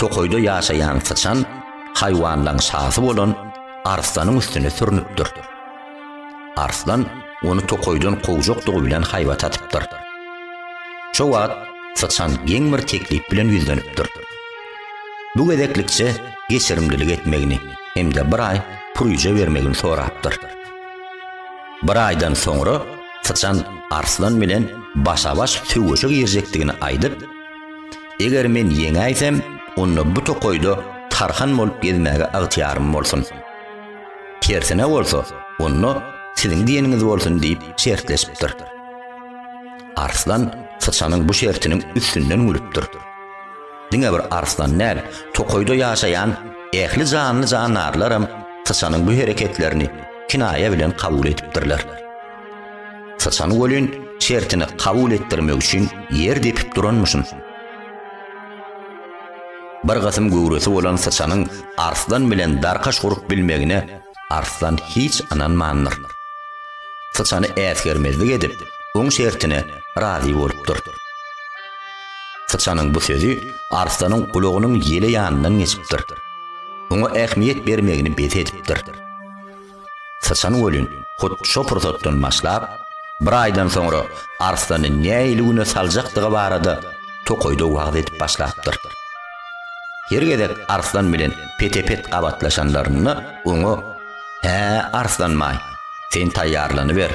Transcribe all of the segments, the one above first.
tokoyda yaşayan sıçan hayvanlaryň şahy bolan arslanyň üstüne sürnüpdir. Arslan onu tokoydan kowjokdygy bilen haýbat atypdyr. Şo wagt sıçan geň bir teklip bilen ýüzlenipdir. Bu gedeklikçe geçirimlilik etmegini hemde bir ay purýja bermegini sorapdyr. Bir aydan soňra sıçan arslan bilen başa-baş töwüşe girjekdigini aýdyp, eger men ýeňäýsem, onu bu tokoyda tarhan bolup gezmäge agtýarym bolsun. Tersine bolsa, onu siziň diýeniňiz bolsun diýip şertleşipdir. Arslan sıçanyň bu şertiniň üstünden gülüpdir. Diňe bir arslan näl tokoyda ýaşaýan ähli janly janarlarym sıçanyň bu hereketlerini kinaýa bilen kabul etipdirler. Sıçan golün şertini kabul etdirmek üçin ýer depip duranmyşyn. Bir gasym göwresi bolan sıçanyň arslan bilen darkaş gurup bilmegine arslan hiç ananmandyr. Sıçany äsgermezlik edip, oň şertine razy bolupdyr. Sıçanyň bu sözü arslanyň kulagynyň ýele ýanyndan geçipdir. Oňa ähmiýet bermegini bet edipdir. Sıçan golün hut şo pursatdan başlap, bir aydan soňra arslany näýiligine saljakdygy barada tokoyda wagt edip başlapdyr. Hergedek arslan bilen petepet gabatlaşanlaryny oňa "He arslanmaý, sen taýýarlanyp ber.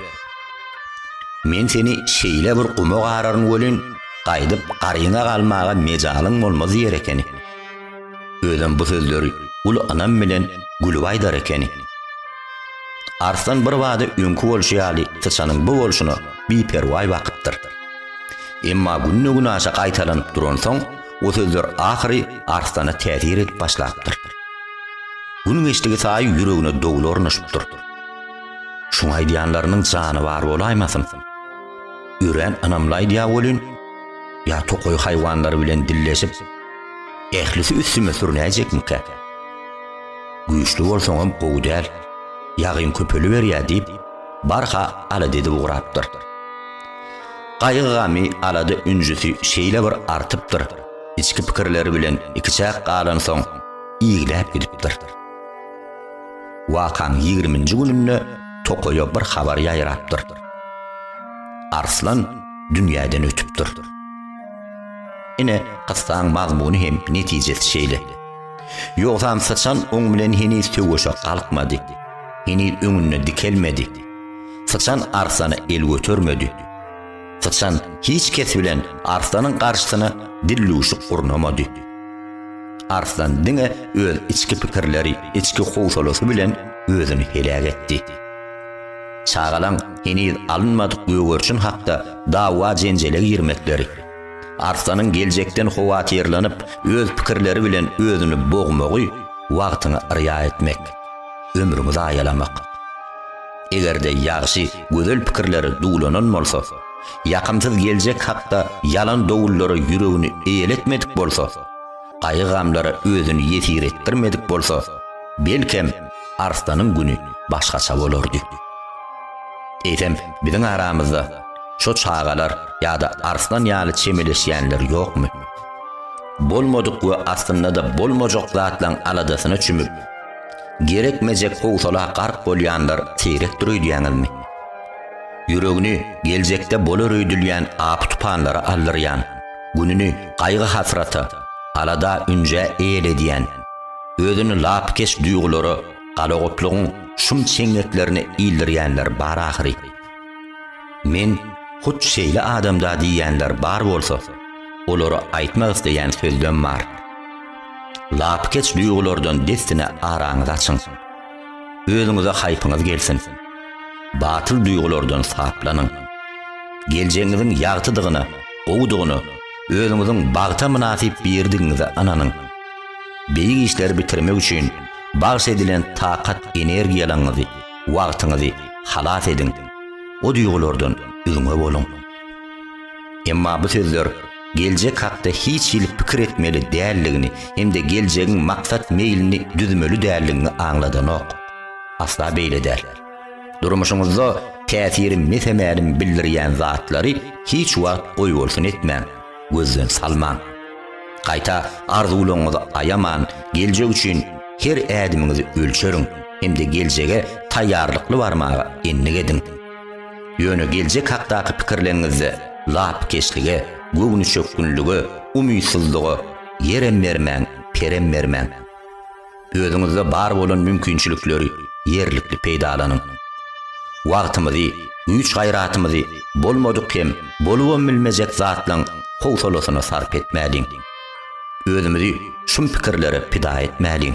Men seni şeýle bir guma gararyn golün gaýdyp garyňa galmaga mejalyň bolmaz ýer ekeni." Özüm bu sözleri ul anam bilen gülüp aýdar ekeni. Arslan bir wada öňkü bolşýaly sıçanyň bu bolşuny biperway wagtdyr. Emma günne aşa gaýtalanyp duran soň o sözler ahiri arslana täsir edip başlapdyr. Gün geçdigi saý ýüregine dogul ornaşypdyr. Şuňa aýdýanlarynyň jany bar bolaýmasyn. Üren anamlaý diýä bolun, ýa tokoy haýwanlary bilen dilleşip, ählisi üstüme sürnäjekmike? Güýçli bolsaň hem gowdal, ýagyn köpeli berýär diýip, barha ala dedi ugrapdyr. Gaýgy gamy alada ünjüsi şeýle bir artypdyr. İçki pikirleri bilen ikiçäk galan soň iýgilep gidipdir. Wakan 20-nji gününde tokoya bir habar ýaýrapdyr. Arslan dünýäden ötüpdir. Ine gystaň mazmuny hem netijesi şeýle. Ýogsam sıçan oň bilen heniz töwüşe galkmady. Heniz öňüne dikelmedi. Sıçan arslany el götürmedi. Sıçan hiç kes bilen arslanyň garşysyna dilluşyk gurnamady. Arslan diňe öz içki pikirleri, içki howsalasy bilen özüni helak etdi. Çağalaň heniz alınmadyk göwürçün hakda dawa jenjele girmekleri. Arslanyň geljekden howatyrlanyp öz pikirleri bilen özüni bogmagy, wagtyna ırya etmek, ömrüňizi aýalamak. Egerde ýagşy gözel pikirleri duglanan bolsa, yakımsız gelecek hakda yalan dowullary ýüregini eýeletmedik bolsa, gaýgy gamlara özüni ýetir etdirmedik bolsa, belkem arslanyň güni başgaça bolardy. Eýsem biziň aramyzda şo çağalar ýa-da arslan ýaly çemeleşýänler ýokmy? Bolmadyk we aslynda da bolmajak zatlaryň aladasyna çümüp, gerekmejek howsala garp bolýanlar seýrek durýanylmy? Yüregini geljekde bolar öýdülýän apy tupanlara aldyrýan, gününi gaýgy hasraty, alada ünje eýlediýän, özüni lapkeş duýgulary, galagotlugyň şum çeňeklerini iýildirýänler bar ahiri. Men hut şeýle adamda diýýänler bar bolsa, olary aýtmak isleýän sözden bar. Lapkeş duýgulardan destine araňyz açyň. Özüňize haýpyňyz gelsin. Batıl duygulardan saplanyň. Geljeňiziň ýagtydygyny, gowdugyny, özüňiziň bagta münasip berdigiňizi ananyň. Beýik işler bitirmek üçin bagş edilen takat energiýalaryňyzy, wagtyňyzy halas ediň. O duygulardan üzüňe boluň. Emma bu sözler geljek hakda hiç ýyl pikir etmeli dälligini, hemde geljegiň maksat meýilini düzmeli dälligini aňladan ok. Asla beýle däl. Durmuşyňyzda täsirin mesemälim bildirýän zatlary hiç wagt goý bolsun etmäň, gözden salmaň. Qayta arzularyňyzy ayaman, geljek üçin her ädimiňizi ölçeriň, hemde geljege taýýarlykly barmagy ennig edin. Ýöne geljek hakdaky pikirleriňizi lap keşlige, göwünü çökkünlügi, umytsuzlygy yerem bermäň, perem bermäň. Özüňizde bar bolan mümkinçilikleri yerlikli peýdalanyň. Wagtymyzy, güýç gaýratymyzy bolmadyk hem bolubam bilmejek zatlaryň howsalasyna sarp etmäliň. Özümizi şum pikirlere pida etmäliň.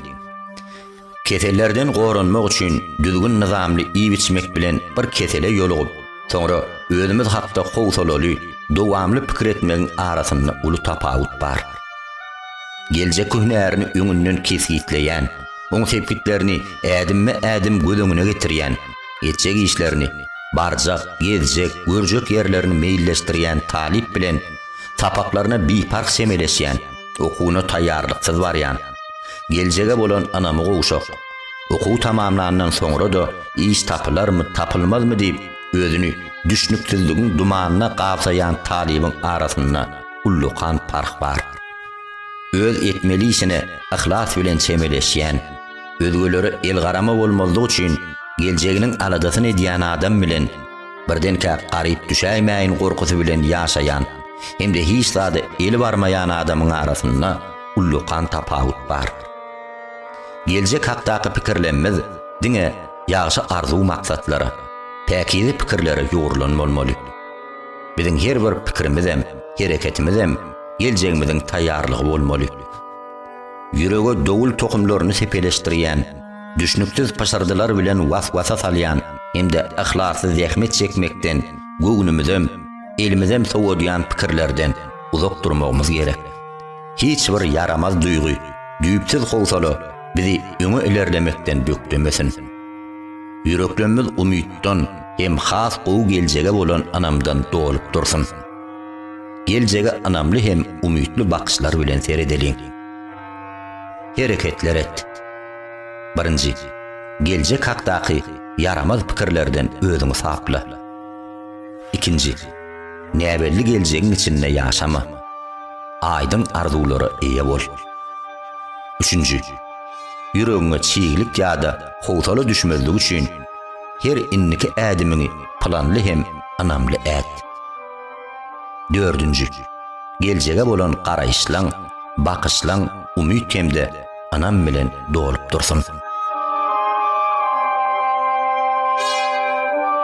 Kesellerden goranmak üçin düzgün nizamly iý biçmek bilen bir kesele ýolugyp, soňra özümiz hakda howsalaly, dowamly pikir etmegiň arasynda uly tapawut bar. Geljek köhnärini öňünden kesitleýän, oň sepkitlerini ädim gödüňüne getirýän, etjek işlerini, barjak, gezjek, görjek yerlerini meýilleşdirýän talip bilen tapaklaryna bipark semeleşýän, okuwuna taýýarlyksyz barýan. Geljege bolan anamy gowşak. Okuw tamamlanandan soňra da iş tapylarmy, tapylmazmy diýip özüni düşnüksizligiň dumanyna gapsaýan talibiň arasynda ullukan park bar. Öz etmeli işine ihlas bilen semeleşýän, özgölere el garama bolmazlyk üçin geljeginiň aladasyny edýän adam bilen birdenkä garyp düşäýmäýin gorkusy bilen ýaşaýan, hemde hiç zady eli barmayan adamyň arasynda ullukan tapawut bar. Geljek hakdaky pikirlenmez diňe ýagşy arzu maksatlara, päkizi pikirlere ýoğrulan bolmaly. Biziň her bir pikirimiz hem, hereketimiz hem geljegimiziň taýýarlygy bolmaly. Ýürege dowul tokumlaryny sepeleşdirýän, düşnüksiz paşardylar bilen waswasa salýan, hemde ihlasy zähmet çekmekden göwnümizem, elimizem sowudýan pikirlerden uzak durmagymyz gerek. Hiç bir yaramaz duýgy, düýpsiz howsala bizi öňe ilerlemekden bökdemesin. Ýüreklerimiz umytdan hem has gowy geljege bolan anamdan dolup dursun. Geljege anamly hem umytly bakışlar bilen seredeliň. Hereketler et. 1. Geljek hakdaky yaramaz pikirlerden özüňi sakla. 2. Näbelli geljegiň içinde ýaşama. Aýdyň arzulary eýe bol. 3. Ýüregiňe çiğlik ýa-da howsala düşmezlik üçin her inniki ädimiňi planly hem anamly et. 4. Geljege bolan garaýşlaň, bakışlaň umyt hemde anam bilen dolup dursun.